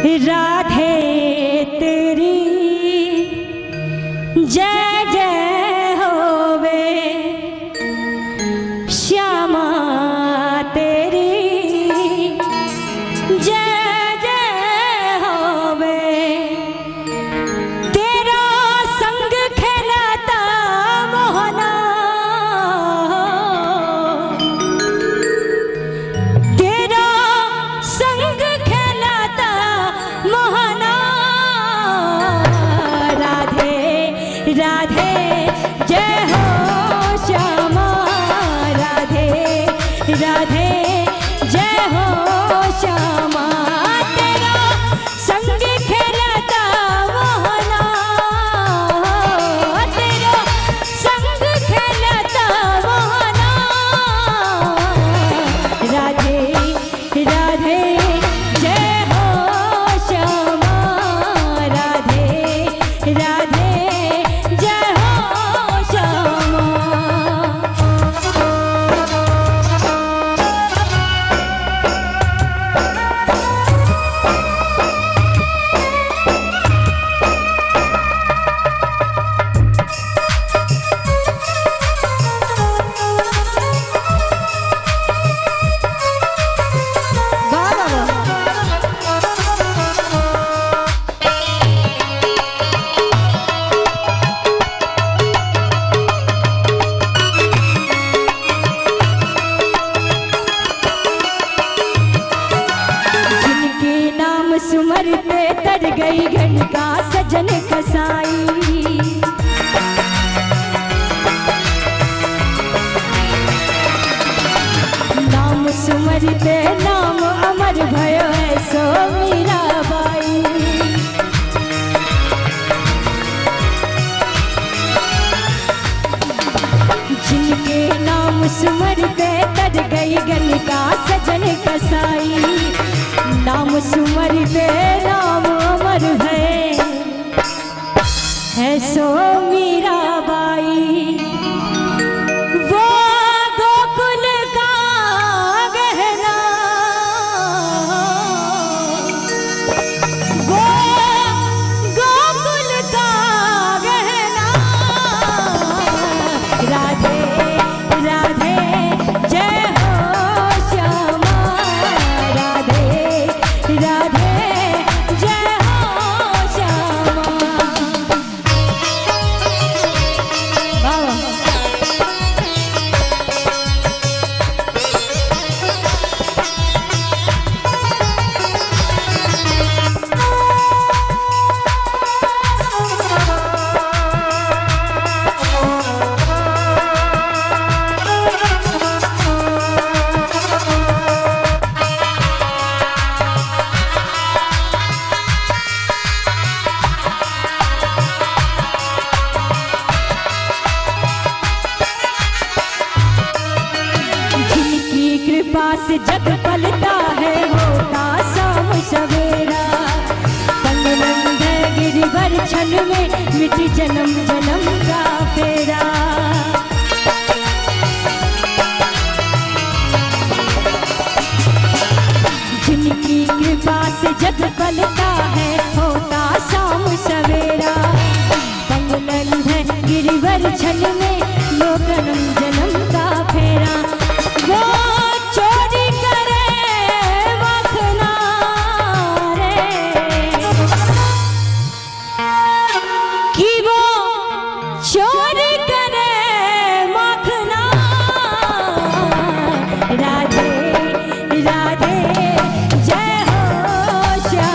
राधे तेरी जय जय होवे, श्यामा तेरी जय जय होवे। तेरा संग खेलता मोहना, तेरा संग खेलता मोहना। राधे राधे जय हो श्यामा, राधे राधे जय हो श्यामा। तेरा संग खेलता मोहना, तेरा संग खेलता मोहना। राधे राधे जय हो श्यामा, राधे राधे जय हो श्यामा। वाह वाह जिनके नाम सुमरते तर गई घनका सजन कसाई। नाम सुमरते नाम अमर भयो ऐसो मीराबाई। जिनके नाम सुमरते तर गई गनका सजन कसाई। नाम सुमरते नाम अमर है सो मीराबाई। वो गोकुल का गहना, वो गोकुल का गहना। राधे राधे जय हो श्यामा, राधे राधे जय हो श्यामा। वाह जिनकी कृपा से जग पलता है होता शाम सवेरा। पंगनंद गिरिवर छन में मिट जन्म जन्म का फेरा। जिनकी कृपा से जग पलता है होता शाम सवेरा। पंगनंद गिरिवर छन में लो जन्म जन्म का फेरा। वो चोरी करे मखना रे, कि वो चोरी करे मखना। राधे राधे जय हो श्यामा,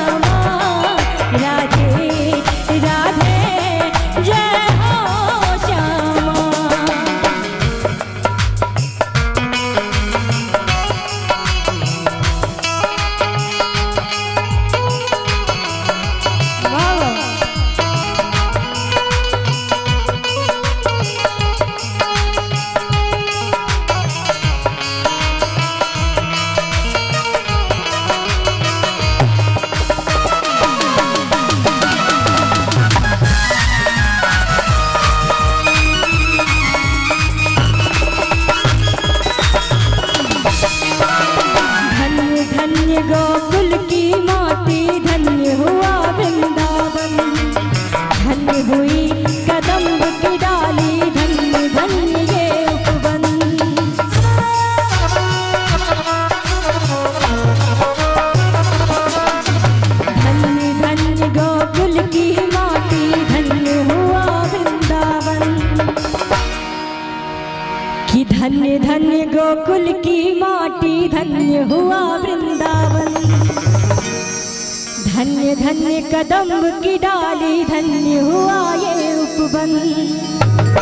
धन्य धन्य कदम की डाली, धन्य हुआ ये उपवन।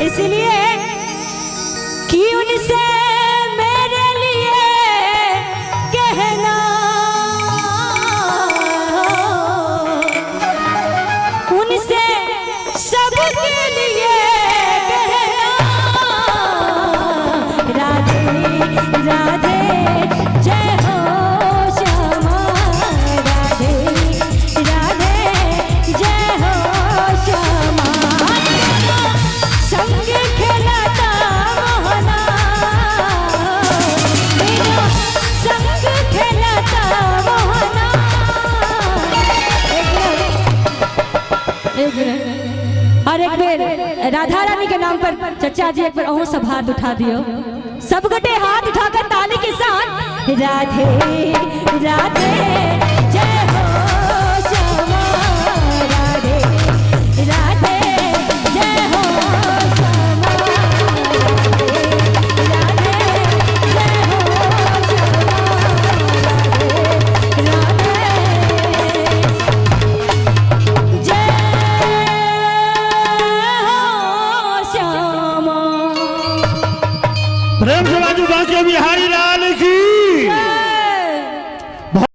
इसलिए कि उनसे मेरे लिए कहना, उनसे सबके लिए कहना, राधे राधे जय हो श्यामा, राधे राधे जय हो श्यामा। संग खेलता मोहना, संग खेलता मोहना। और एक बेर राधा रानी के नाम पर चचा जी एक बार अहू सब हाथ उठा दियो, सब गटे हाथ उठाकर ताली के साथ राधे राधे